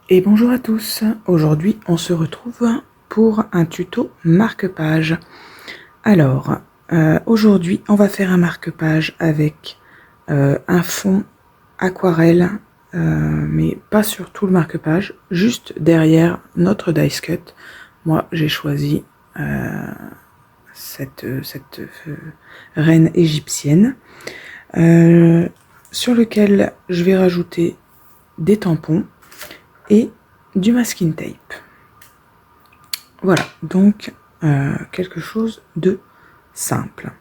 Et bonjour à tous, aujourd'hui on se retrouve pour un tuto marque-page. Alors, aujourd'hui on va faire un marque-page avec un fond aquarelle, mais pas sur tout le marque-page, juste derrière notre dice cut. Moi j'ai choisi cette reine égyptienne, sur lequel je vais rajouter des tampons et du masking tape. Voilà, donc quelque chose de simple.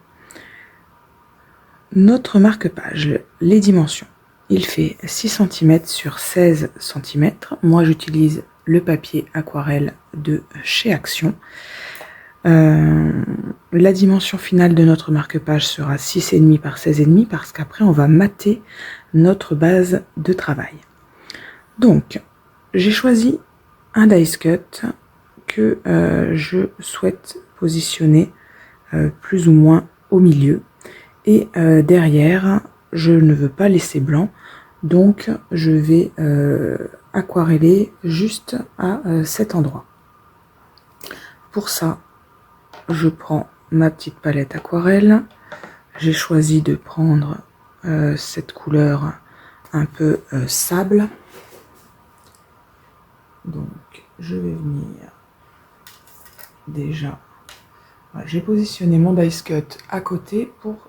Notre marque-page, les dimensions. Il fait 6 cm sur 16 cm. Moi, j'utilise le papier aquarelle de chez Action. La dimension finale de notre marque-page sera 6,5 par 16,5 parce qu'après, on va mater notre base de travail. Donc, j'ai choisi un dice cut que je souhaite positionner plus ou moins au milieu. Et derrière, je ne veux pas laisser blanc, donc je vais aquareller juste à cet endroit. Pour ça, je prends ma petite palette aquarelle. J'ai choisi de prendre cette couleur un peu sable. Donc, je vais venir déjà. Voilà, j'ai positionné mon dice cut à côté pour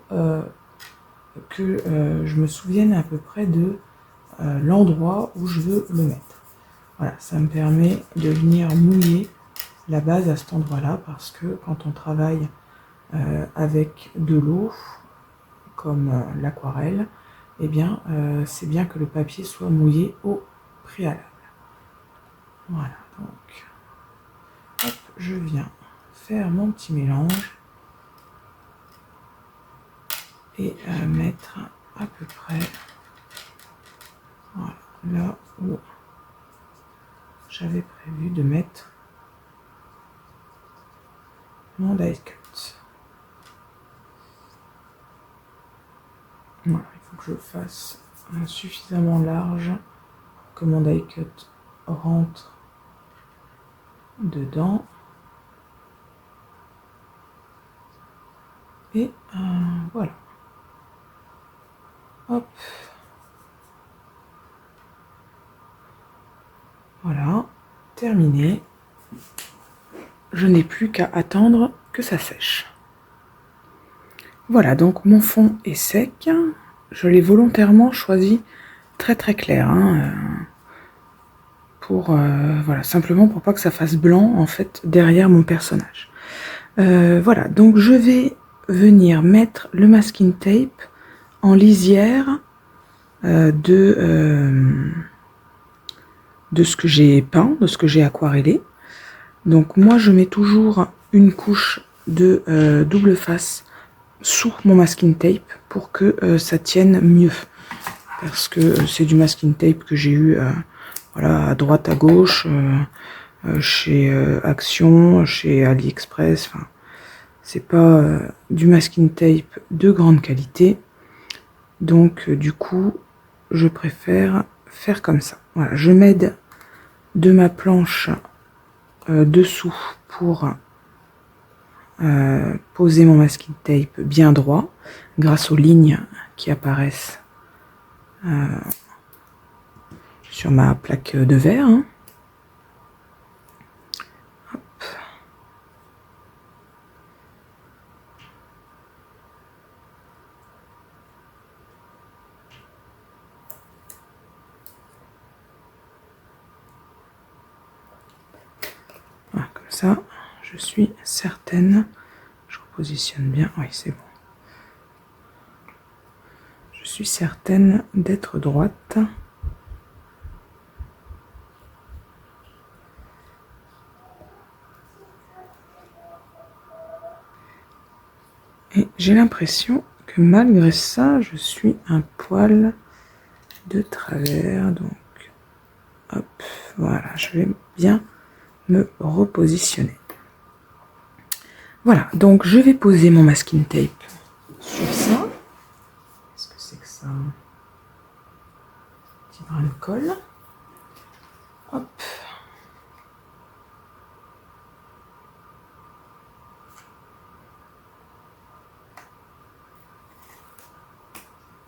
que je me souvienne à peu près de l'endroit où je veux le mettre. Voilà, ça me permet de venir mouiller la base à cet endroit-là parce que quand on travaille avec de l'eau, comme l'aquarelle, eh bien, c'est bien que le papier soit mouillé au préalable. Voilà, donc, hop, je viens faire mon petit mélange et mettre à peu près, voilà, là où j'avais prévu de mettre mon die cut. Voilà, il faut que je fasse suffisamment large pour que mon die cut rentre dedans. Et voilà. Hop. Voilà, terminé. Je n'ai plus qu'à attendre que ça sèche. Voilà, donc mon fond est sec. Je l'ai volontairement choisi très clair, hein, pour voilà, simplement pour pas que ça fasse blanc en fait derrière mon personnage. Voilà, donc je vais venir mettre le masking tape en lisière de ce que j'ai peint, de ce que j'ai aquarellé. Donc moi je mets toujours une couche de double face sous mon masking tape pour que ça tienne mieux, parce que c'est du masking tape que j'ai eu voilà, à droite à gauche, chez Action, chez AliExpress. Enfin, c'est pas du masking tape de grande qualité, donc du coup je préfère faire comme ça. Voilà, je m'aide de ma planche dessous pour poser mon masking tape bien droit grâce aux lignes qui apparaissent sur ma plaque de verre, hein. Voilà, comme ça, je suis certaine. Je repositionne bien. Oui, c'est bon. Je suis certaine d'être droite. Et j'ai l'impression que malgré ça, je suis un poil de travers. Donc, hop, voilà, je vais bien me repositionner. Voilà, donc je vais poser mon masking tape sur ça. Qu'est-ce que c'est que ça? Un petit brin de colle. Hop.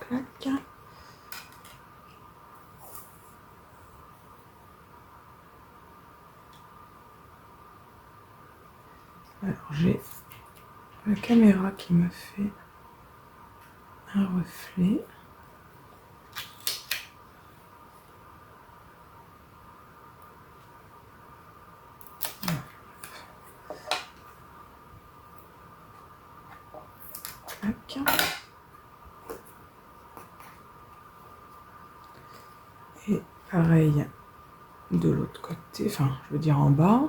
Clac. Alors j'ai la caméra qui me fait un reflet. Clac. Et pareil de l'autre côté, enfin je veux dire en bas.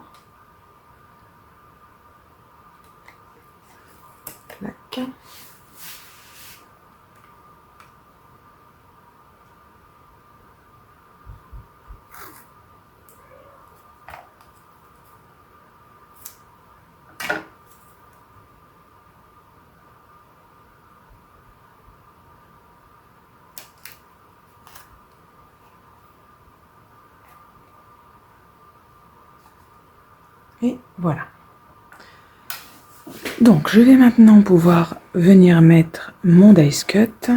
Clac. Et voilà. Donc je vais maintenant pouvoir venir mettre mon dice cut.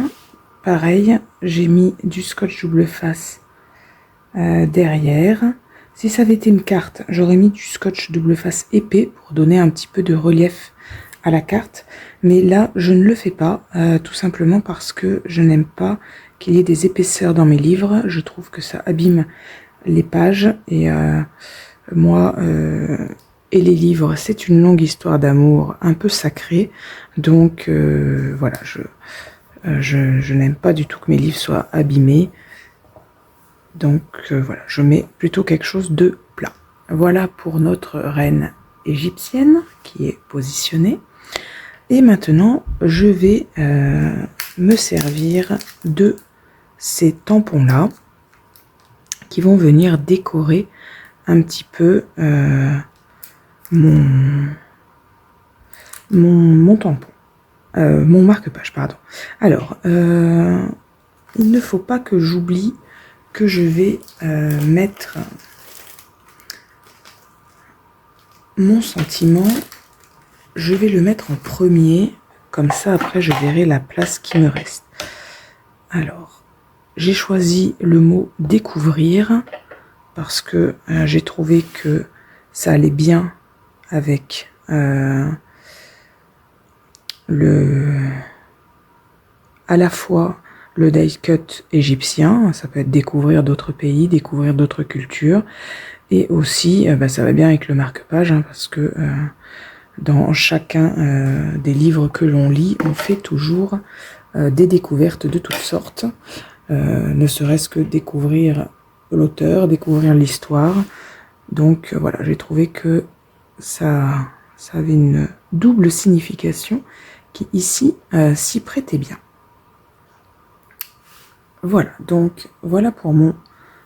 Pareil, j'ai mis du scotch double face derrière. Si ça avait été une carte, j'aurais mis du scotch double face épais pour donner un petit peu de relief à la carte. Mais là, je ne le fais pas, tout simplement parce que je n'aime pas qu'il y ait des épaisseurs dans mes livres. Je trouve que ça abîme les pages et moi... et les livres, c'est une longue histoire d'amour un peu sacrée. Donc voilà, je n'aime pas du tout que mes livres soient abîmés. Donc voilà, je mets plutôt quelque chose de plat. Voilà pour notre reine égyptienne qui est positionnée. Et maintenant, je vais me servir de ces tampons-là qui vont venir décorer un petit peu mon tampon, mon marque-page, pardon. Alors, il ne faut pas que j'oublie que je vais mettre mon sentiment. Je vais le mettre en premier, comme ça après je verrai la place qui me reste. Alors, j'ai choisi le mot découvrir parce que j'ai trouvé que ça allait bien avec à la fois le die cut égyptien, ça peut être découvrir d'autres pays, découvrir d'autres cultures, et aussi ça va bien avec le marque-page, hein, parce que dans chacun des livres que l'on lit, on fait toujours des découvertes de toutes sortes, ne serait-ce que découvrir l'auteur, découvrir l'histoire. Donc voilà, j'ai trouvé que ça avait une double signification qui ici s'y prêtait bien. Voilà, donc voilà pour mon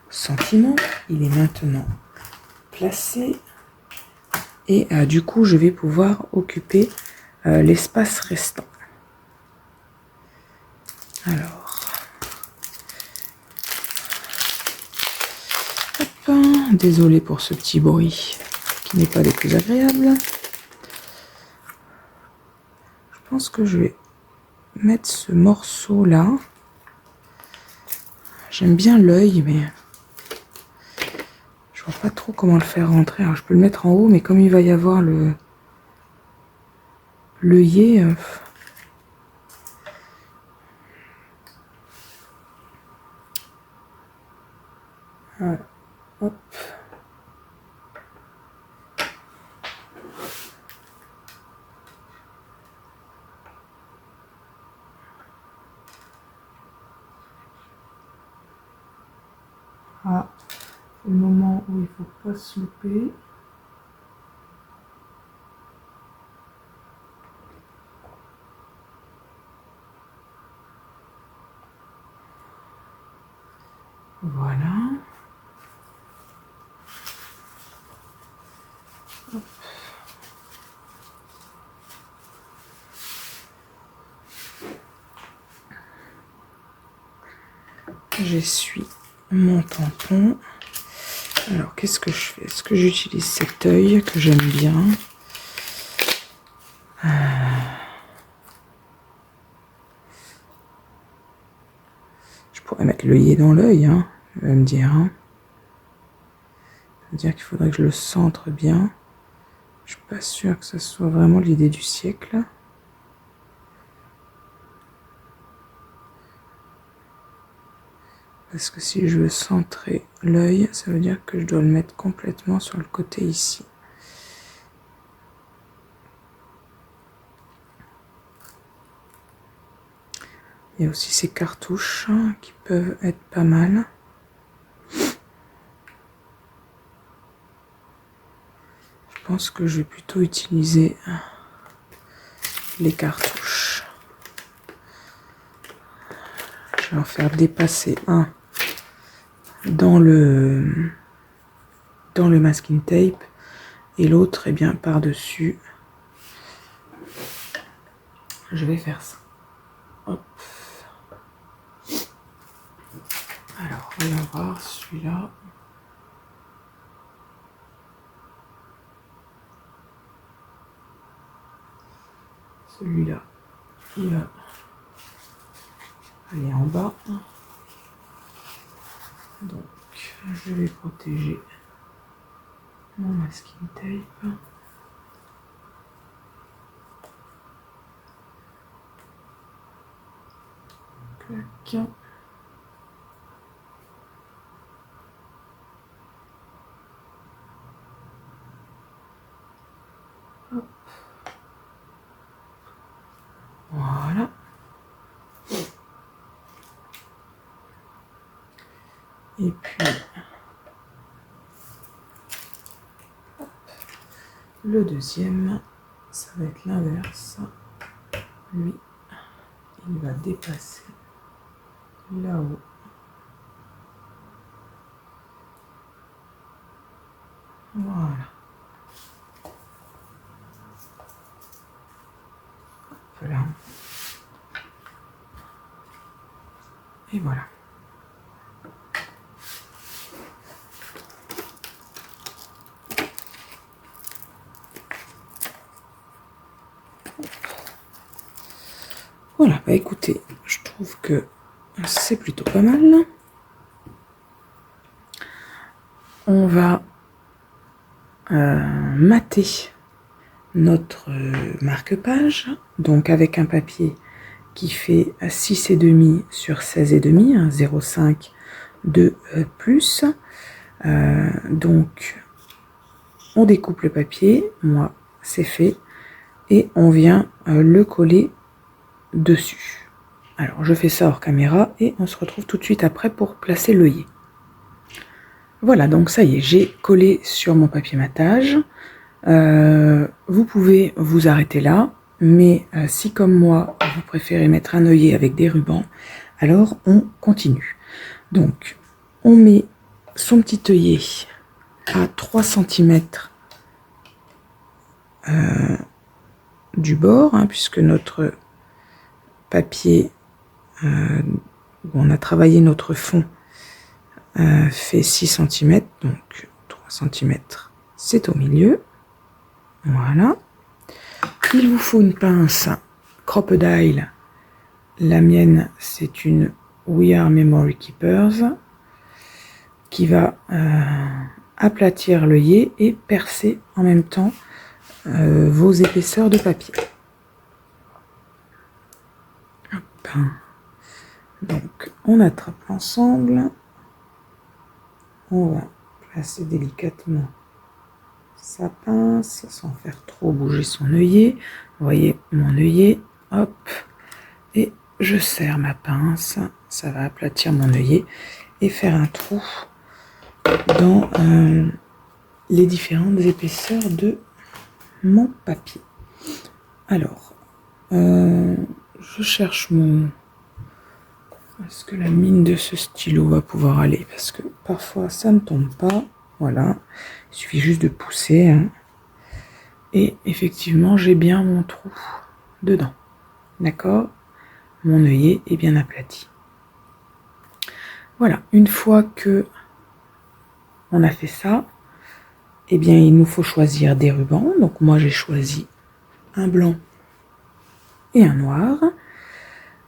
sentiment. Il est maintenant placé. Et du coup, je vais pouvoir occuper l'espace restant. Alors, hop, désolé pour ce petit bruit qui n'est pas des plus agréables. Je pense que je vais mettre ce morceau-là. J'aime bien l'œil, mais je vois pas trop comment le faire rentrer. Alors, je peux le mettre en haut, mais comme il va y avoir l'œillet... Voilà. Hop. Ah, c'est le moment où il faut pas se louper. Voilà. Hop. J'essuie mon tampon Alors, qu'est-ce que je fais? Est-ce que j'utilise cet œil que j'aime bien? Je pourrais mettre l'œillet dans l'œil, hein, je vais me dire. Hein. Ça veut dire qu'il faudrait que je le centre bien. Je suis pas sûre que ce soit vraiment l'idée du siècle. Parce que si je veux centrer l'œil, ça veut dire que je dois le mettre complètement sur le côté ici. Il y a aussi ces cartouches qui peuvent être pas mal. Je pense que je vais plutôt utiliser les cartouches. Je vais en faire dépasser un dans le masking tape et l'autre, eh bien, par-dessus. Je vais faire ça. Hop. Alors, on va voir celui-là. Celui-là, il va aller en bas. Donc, je vais protéger mon masking tape. Clac. Hop. Voilà. Et puis, hop. Le deuxième, ça va être l'inverse. Lui, il va dépasser là-haut. Voilà. Hop là. Et voilà. Voilà, bah écoutez, je trouve que c'est plutôt pas mal. On va mater notre marque-page, donc avec un papier qui fait 6,5 sur 16,5, 0,5 de plus. Donc, on découpe le papier, moi c'est fait, et on vient le coller dessus. Alors, je fais ça hors caméra et on se retrouve tout de suite après pour placer l'œillet. Voilà, donc ça y est, j'ai collé sur mon papier matage. Vous pouvez vous arrêter là, mais si comme moi, vous préférez mettre un œillet avec des rubans, alors on continue. Donc, on met son petit œillet à 3 cm du bord, hein, puisque notre papier où on a travaillé notre fond fait 6 cm, donc 3 cm c'est au milieu. Voilà. Il vous faut une pince Crocodile. La mienne, c'est une We Are Memory Keepers qui va aplatir l'œillet et percer en même temps vos épaisseurs de papier. Hop. Donc, on attrape l'ensemble. On va placer délicatement sa pince sans faire trop bouger son œillet. Vous voyez mon œillet, hop, et je serre ma pince, ça va aplatir mon œillet et faire un trou dans les différentes épaisseurs de mon papier. Alors, je cherche mon... Est-ce que la mine de ce stylo va pouvoir aller? Parce que parfois ça ne tombe pas. Voilà, il suffit juste de pousser. Hein. Et effectivement, j'ai bien mon trou dedans. D'accord? Mon œillet est bien aplati. Voilà, une fois que on a fait ça, eh bien il nous faut choisir des rubans. Donc moi j'ai choisi un blanc et un noir.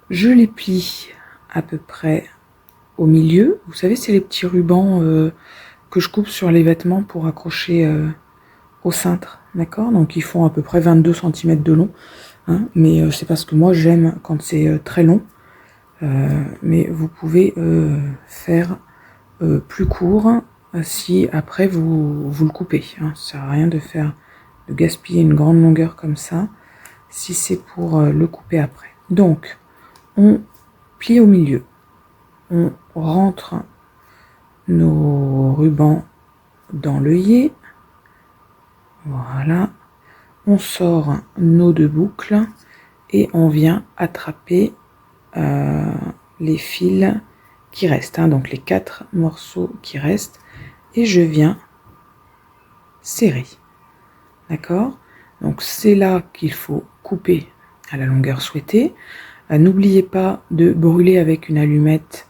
Je les plie à peu près au milieu. Vous savez, c'est les petits rubans que je coupe sur les vêtements pour accrocher au cintre, d'accord? Donc ils font à peu près 22 cm de long, hein, mais c'est parce que moi j'aime quand c'est très long, mais vous pouvez faire plus court si après vous le coupez, hein. Ça sert à rien de gaspiller une grande longueur comme ça si c'est pour le couper après. Donc on plie au milieu, on rentre nos rubans dans l'œillet, voilà, on sort nos 2 boucles et on vient attraper les fils qui restent, hein, donc les 4 morceaux qui restent, et je viens serrer, d'accord? Donc c'est là qu'il faut couper à la longueur souhaitée. N'oubliez pas de brûler avec une allumette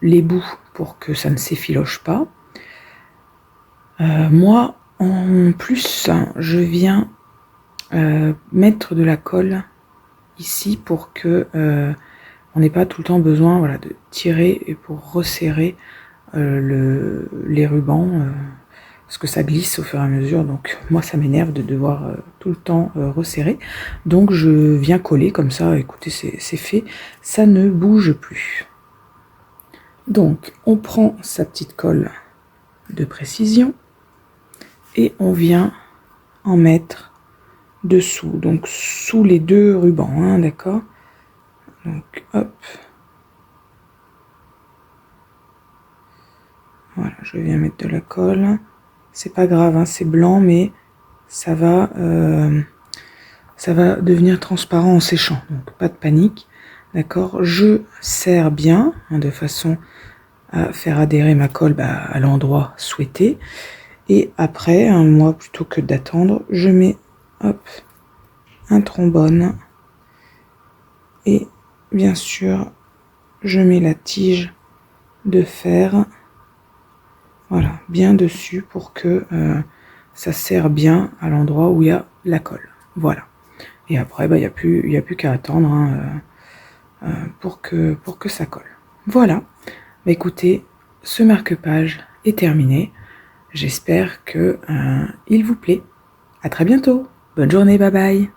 les bouts pour que ça ne s'effiloche pas. Moi en plus je viens mettre de la colle ici pour que on n'ait pas tout le temps besoin, voilà, de tirer et pour resserrer les rubans, parce que ça glisse au fur et à mesure, donc moi ça m'énerve de devoir tout le temps resserrer. Donc je viens coller comme ça, écoutez, c'est fait, ça ne bouge plus. Donc on prend sa petite colle de précision et on vient en mettre dessous, donc sous les 2 rubans, hein, d'accord? Donc hop, voilà, je viens mettre de la colle, c'est pas grave, hein, c'est blanc, mais ça va devenir transparent en séchant, donc pas de panique, d'accord? Je serre bien, hein, de façon à faire adhérer ma colle à l'endroit souhaité, et après, hein, moi plutôt que d'attendre, je mets hop un trombone et bien sûr je mets la tige de fer, voilà, bien dessus pour que ça serre bien à l'endroit où il y a la colle, voilà. Et après il n'y a plus qu'à attendre, hein, pour que ça colle, voilà. Bah, écoutez, ce marque-page est terminé, j'espère que il vous plaît. À très bientôt, bonne journée, bye bye.